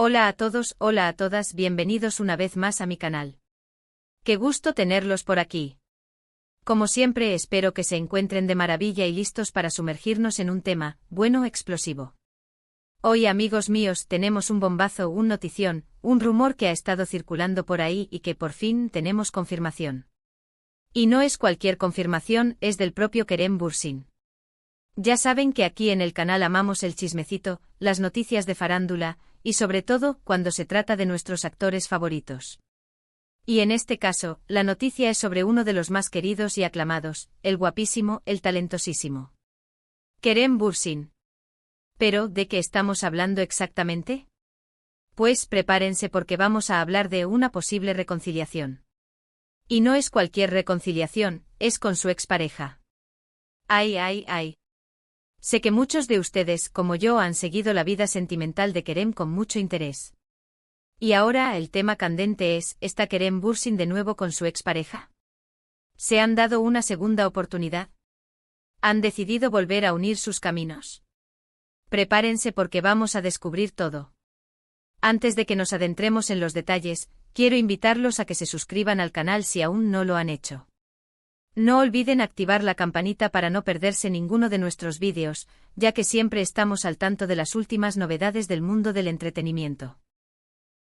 Hola a todos, hola a todas, bienvenidos una vez más a mi canal. Qué gusto tenerlos por aquí. Como siempre espero que se encuentren de maravilla y listos para sumergirnos en un tema, bueno, explosivo. Hoy, amigos míos, tenemos un bombazo, un notición, un rumor que ha estado circulando por ahí y que por fin tenemos confirmación. Y no es cualquier confirmación, es del propio Kerem Bürsin. Ya saben que aquí en el canal amamos el chismecito, las noticias de farándula, y sobre todo cuando se trata de nuestros actores favoritos. Y en este caso, la noticia es sobre uno de los más queridos y aclamados, el guapísimo, el talentosísimo Kerem Bürsin. ¿Pero de qué estamos hablando exactamente? Pues prepárense porque vamos a hablar de una posible reconciliación. Y no es cualquier reconciliación, es con su expareja. Ay, ay, ay. Sé que muchos de ustedes, como yo, han seguido la vida sentimental de Kerem con mucho interés. Y ahora el tema candente es, ¿está Kerem Bürsin de nuevo con su expareja? ¿Se han dado una segunda oportunidad? ¿Han decidido volver a unir sus caminos? Prepárense porque vamos a descubrir todo. Antes de que nos adentremos en los detalles, quiero invitarlos a que se suscriban al canal si aún no lo han hecho. No olviden activar la campanita para no perderse ninguno de nuestros vídeos, ya que siempre estamos al tanto de las últimas novedades del mundo del entretenimiento.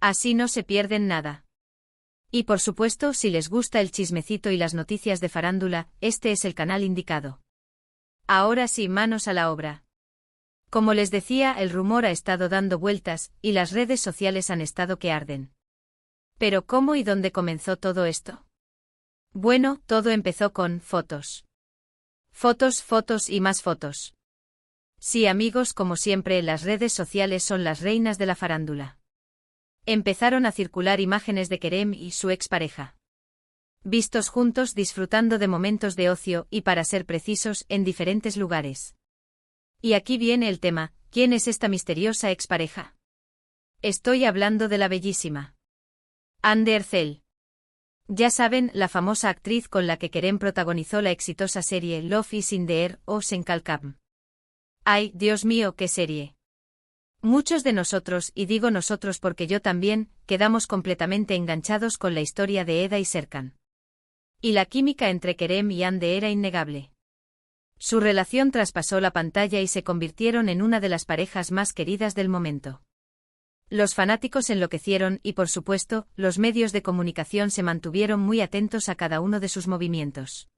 Así no se pierden nada. Y por supuesto, si les gusta el chismecito y las noticias de farándula, este es el canal indicado. Ahora sí, manos a la obra. Como les decía, el rumor ha estado dando vueltas, y las redes sociales han estado que arden. ¿Pero cómo y dónde comenzó todo esto? Bueno, todo empezó con fotos. Fotos, fotos y más fotos. Sí, amigos, como siempre, las redes sociales son las reinas de la farándula. Empezaron a circular imágenes de Kerem y su expareja. Vistos juntos disfrutando de momentos de ocio y, para ser precisos, en diferentes lugares. Y aquí viene el tema, ¿quién es esta misteriosa expareja? Estoy hablando de la bellísima Hande Erçel. Ya saben, la famosa actriz con la que Kerem protagonizó la exitosa serie Love is in the Air o Senkalkam. ¡Ay, Dios mío, qué serie! Muchos de nosotros, y digo nosotros porque yo también, quedamos completamente enganchados con la historia de Eda y Serkan. Y la química entre Kerem y Hande era innegable. Su relación traspasó la pantalla y se convirtieron en una de las parejas más queridas del momento. Los fanáticos enloquecieron y, por supuesto, los medios de comunicación se mantuvieron muy atentos a cada uno de sus movimientos.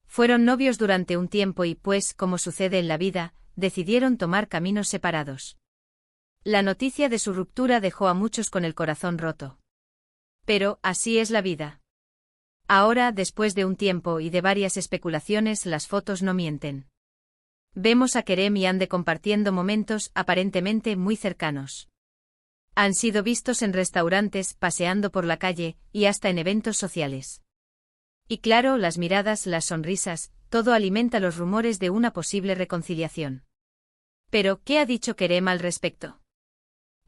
Fueron novios durante un tiempo y, pues, como sucede en la vida, decidieron tomar caminos separados. La noticia de su ruptura dejó a muchos con el corazón roto. Pero, así es la vida. Ahora, después de un tiempo y de varias especulaciones, las fotos no mienten. Vemos a Kerem y Hande compartiendo momentos aparentemente muy cercanos. Han sido vistos en restaurantes, paseando por la calle, y hasta en eventos sociales. Y claro, las miradas, las sonrisas, todo alimenta los rumores de una posible reconciliación. Pero, ¿qué ha dicho Kerem al respecto?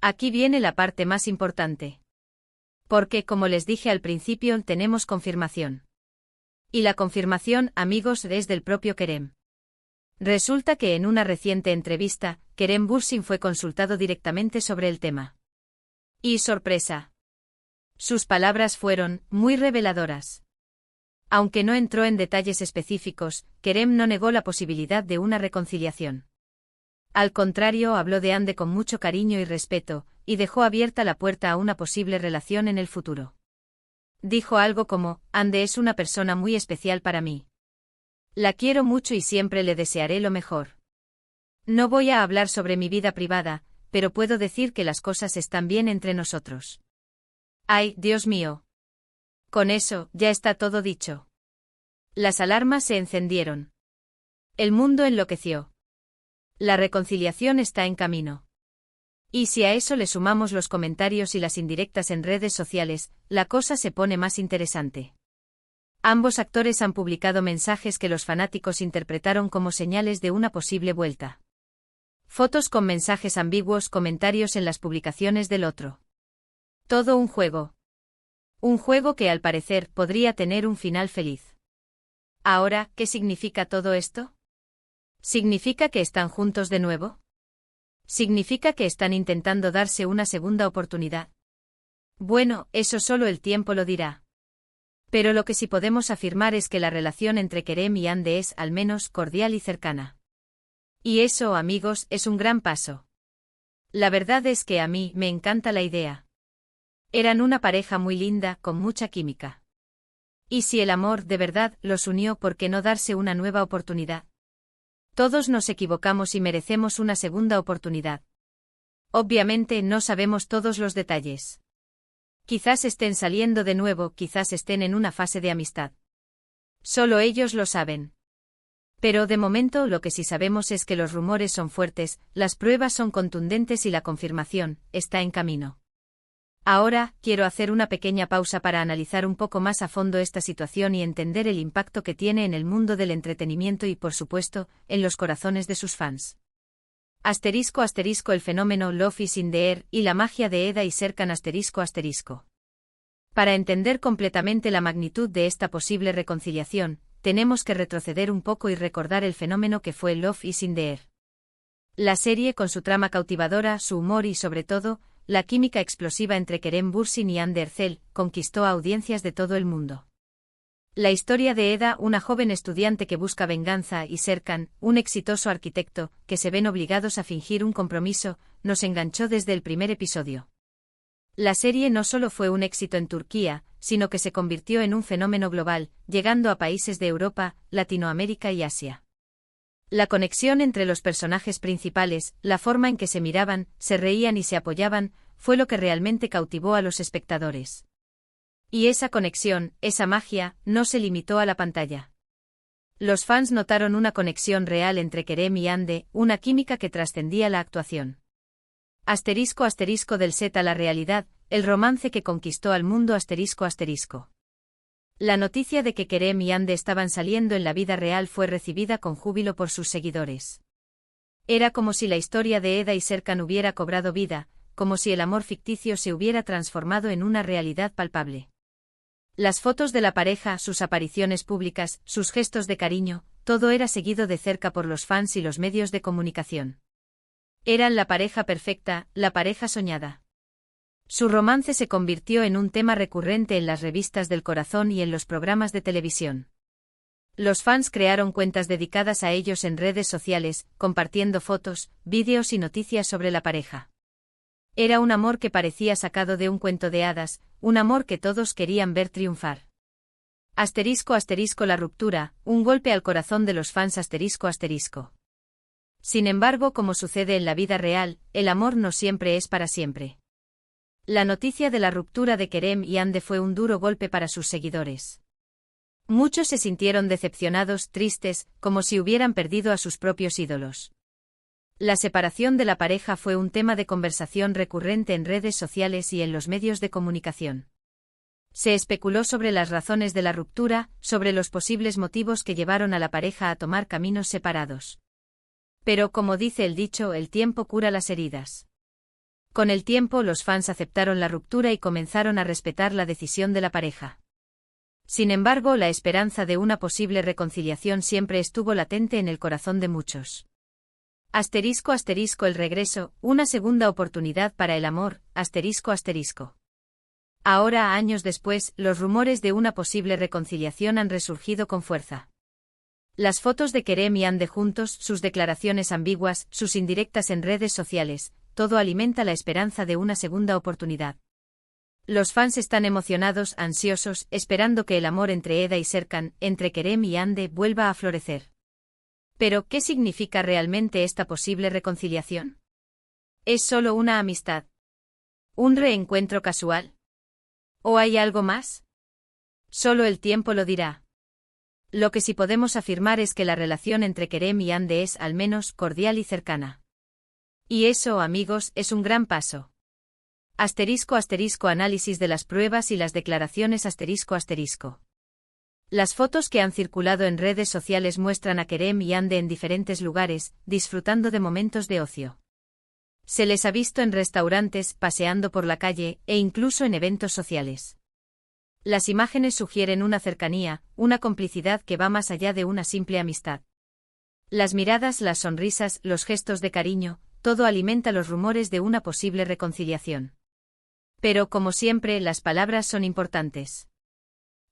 Aquí viene la parte más importante. Porque, como les dije al principio, tenemos confirmación. Y la confirmación, amigos, es del propio Kerem. Resulta que en una reciente entrevista, Kerem Bürsin fue consultado directamente sobre el tema. Y sorpresa. Sus palabras fueron muy reveladoras. Aunque no entró en detalles específicos, Kerem no negó la posibilidad de una reconciliación. Al contrario, habló de Hande con mucho cariño y respeto, y dejó abierta la puerta a una posible relación en el futuro. Dijo algo como, Hande es una persona muy especial para mí. La quiero mucho y siempre le desearé lo mejor. No voy a hablar sobre mi vida privada, pero puedo decir que las cosas están bien entre nosotros. ¡Ay, Dios mío! Con eso, ya está todo dicho. Las alarmas se encendieron. El mundo enloqueció. La reconciliación está en camino. Y si a eso le sumamos los comentarios y las indirectas en redes sociales, la cosa se pone más interesante. Ambos actores han publicado mensajes que los fanáticos interpretaron como señales de una posible vuelta. Fotos con mensajes ambiguos, comentarios en las publicaciones del otro. Todo un juego. Un juego que al parecer podría tener un final feliz. Ahora, ¿qué significa todo esto? ¿Significa que están juntos de nuevo? ¿Significa que están intentando darse una segunda oportunidad? Bueno, eso solo el tiempo lo dirá. Pero lo que sí podemos afirmar es que la relación entre Kerem y Hande es, al menos, cordial y cercana. Y eso, amigos, es un gran paso. La verdad es que a mí me encanta la idea. Eran una pareja muy linda, con mucha química. Y si el amor, de verdad, los unió, ¿por qué no darse una nueva oportunidad? Todos nos equivocamos y merecemos una segunda oportunidad. Obviamente no sabemos todos los detalles. Quizás estén saliendo de nuevo, quizás estén en una fase de amistad. Solo ellos lo saben. Pero de momento lo que sí sabemos es que los rumores son fuertes, las pruebas son contundentes y la confirmación está en camino. Ahora, quiero hacer una pequeña pausa para analizar un poco más a fondo esta situación y entender el impacto que tiene en el mundo del entretenimiento y, por supuesto, en los corazones de sus fans. *** El fenómeno Love is in the air y la magia de Eda y Serkan ***. Para entender completamente la magnitud de esta posible reconciliación, tenemos que retroceder un poco y recordar el fenómeno que fue Love is in the air. La serie, con su trama cautivadora, su humor y, sobre todo, la química explosiva entre Kerem Bürsin y Hande Erçel, conquistó a audiencias de todo el mundo. La historia de Eda, una joven estudiante que busca venganza, y Serkan, un exitoso arquitecto, que se ven obligados a fingir un compromiso, nos enganchó desde el primer episodio. La serie no solo fue un éxito en Turquía, sino que se convirtió en un fenómeno global, llegando a países de Europa, Latinoamérica y Asia. La conexión entre los personajes principales, la forma en que se miraban, se reían y se apoyaban, fue lo que realmente cautivó a los espectadores. Y esa conexión, esa magia, no se limitó a la pantalla. Los fans notaron una conexión real entre Kerem y Hande, una química que trascendía la actuación. *** Del set a la realidad, el romance que conquistó al mundo ***. La noticia de que Kerem y Hande estaban saliendo en la vida real fue recibida con júbilo por sus seguidores. Era como si la historia de Eda y Serkan hubiera cobrado vida, como si el amor ficticio se hubiera transformado en una realidad palpable. Las fotos de la pareja, sus apariciones públicas, sus gestos de cariño, todo era seguido de cerca por los fans y los medios de comunicación. Eran la pareja perfecta, la pareja soñada. Su romance se convirtió en un tema recurrente en las revistas del corazón y en los programas de televisión. Los fans crearon cuentas dedicadas a ellos en redes sociales, compartiendo fotos, vídeos y noticias sobre la pareja. Era un amor que parecía sacado de un cuento de hadas, un amor que todos querían ver triunfar. *** La ruptura, un golpe al corazón de los fans ***. Sin embargo, como sucede en la vida real, el amor no siempre es para siempre. La noticia de la ruptura de Kerem y Hande fue un duro golpe para sus seguidores. Muchos se sintieron decepcionados, tristes, como si hubieran perdido a sus propios ídolos. La separación de la pareja fue un tema de conversación recurrente en redes sociales y en los medios de comunicación. Se especuló sobre las razones de la ruptura, sobre los posibles motivos que llevaron a la pareja a tomar caminos separados. Pero, como dice el dicho, el tiempo cura las heridas. Con el tiempo los fans aceptaron la ruptura y comenzaron a respetar la decisión de la pareja. Sin embargo, la esperanza de una posible reconciliación siempre estuvo latente en el corazón de muchos. *** El regreso, una segunda oportunidad para el amor, ***. Ahora, años después, los rumores de una posible reconciliación han resurgido con fuerza. Las fotos de Kerem y Hande juntos, sus declaraciones ambiguas, sus indirectas en redes sociales, todo alimenta la esperanza de una segunda oportunidad. Los fans están emocionados, ansiosos, esperando que el amor entre Eda y Serkan, entre Kerem y Hande, vuelva a florecer. Pero, ¿qué significa realmente esta posible reconciliación? ¿Es solo una amistad? ¿Un reencuentro casual? ¿O hay algo más? Solo el tiempo lo dirá. Lo que sí podemos afirmar es que la relación entre Kerem y Hande es, al menos, cordial y cercana. Y eso, amigos, es un gran paso. *** Análisis de las pruebas y las declaraciones ***. Las fotos que han circulado en redes sociales muestran a Kerem y Hande en diferentes lugares, disfrutando de momentos de ocio. Se les ha visto en restaurantes, paseando por la calle, e incluso en eventos sociales. Las imágenes sugieren una cercanía, una complicidad que va más allá de una simple amistad. Las miradas, las sonrisas, los gestos de cariño, todo alimenta los rumores de una posible reconciliación. Pero, como siempre, las palabras son importantes.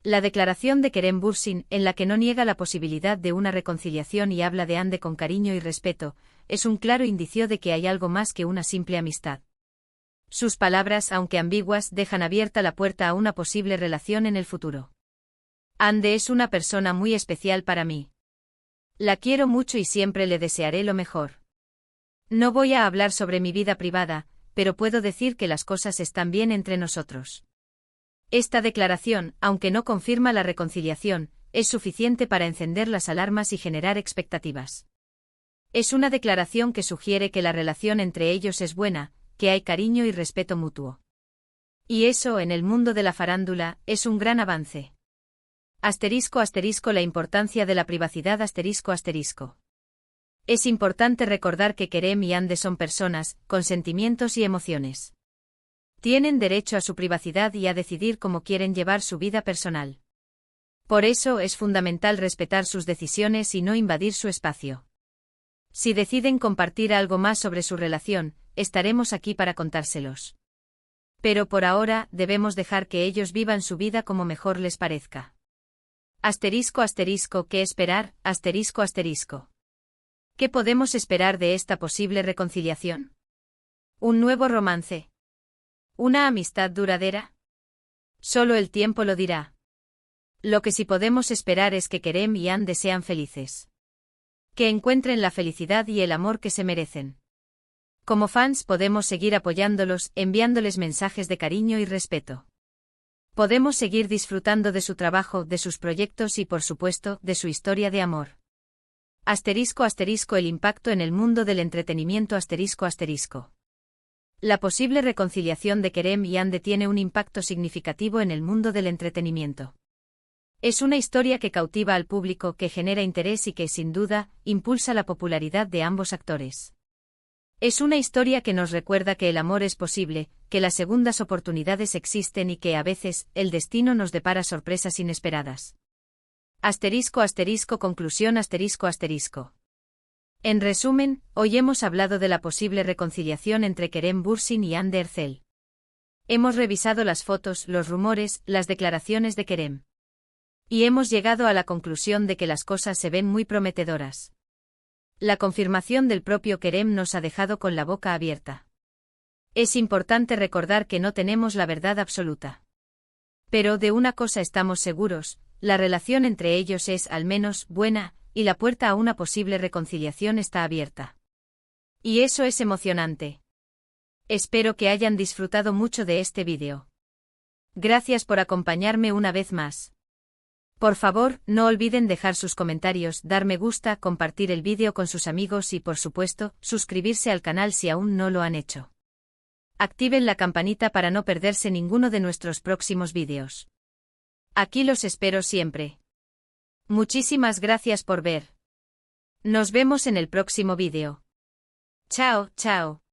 La declaración de Kerem Bürsin, en la que no niega la posibilidad de una reconciliación y habla de Hande con cariño y respeto, es un claro indicio de que hay algo más que una simple amistad. Sus palabras, aunque ambiguas, dejan abierta la puerta a una posible relación en el futuro. Hande es una persona muy especial para mí. La quiero mucho y siempre le desearé lo mejor. No voy a hablar sobre mi vida privada, pero puedo decir que las cosas están bien entre nosotros. Esta declaración, aunque no confirma la reconciliación, es suficiente para encender las alarmas y generar expectativas. Es una declaración que sugiere que la relación entre ellos es buena, que hay cariño y respeto mutuo. Y eso, en el mundo de la farándula, es un gran avance. *** La importancia de la privacidad ***. Es importante recordar que Kerem y Hande son personas, con sentimientos y emociones. Tienen derecho a su privacidad y a decidir cómo quieren llevar su vida personal. Por eso es fundamental respetar sus decisiones y no invadir su espacio. Si deciden compartir algo más sobre su relación, estaremos aquí para contárselos. Pero por ahora, debemos dejar que ellos vivan su vida como mejor les parezca. ***, ¿qué esperar? ***. ¿Qué podemos esperar de esta posible reconciliación? ¿Un nuevo romance? ¿Una amistad duradera? Solo el tiempo lo dirá. Lo que sí podemos esperar es que Kerem y Hande sean felices. Que encuentren la felicidad y el amor que se merecen. Como fans podemos seguir apoyándolos, enviándoles mensajes de cariño y respeto. Podemos seguir disfrutando de su trabajo, de sus proyectos y, por supuesto, de su historia de amor. ***, el impacto en el mundo del entretenimiento ***. La posible reconciliación de Kerem y Hande tiene un impacto significativo en el mundo del entretenimiento. Es una historia que cautiva al público, que genera interés y que, sin duda, impulsa la popularidad de ambos actores. Es una historia que nos recuerda que el amor es posible, que las segundas oportunidades existen y que, a veces, el destino nos depara sorpresas inesperadas. Conclusión ***. En resumen, hoy hemos hablado de la posible reconciliación entre Kerem Bürsin y Hande Erçel. Hemos revisado las fotos, los rumores, las declaraciones de Kerem. Y hemos llegado a la conclusión de que las cosas se ven muy prometedoras. La confirmación del propio Kerem nos ha dejado con la boca abierta. Es importante recordar que no tenemos la verdad absoluta. Pero de una cosa estamos seguros, la relación entre ellos es, al menos, buena, y la puerta a una posible reconciliación está abierta. Y eso es emocionante. Espero que hayan disfrutado mucho de este vídeo. Gracias por acompañarme una vez más. Por favor, no olviden dejar sus comentarios, dar me gusta, compartir el vídeo con sus amigos y, por supuesto, suscribirse al canal si aún no lo han hecho. Activen la campanita para no perderse ninguno de nuestros próximos vídeos. Aquí los espero siempre. Muchísimas gracias por ver. Nos vemos en el próximo vídeo. Chao, chao.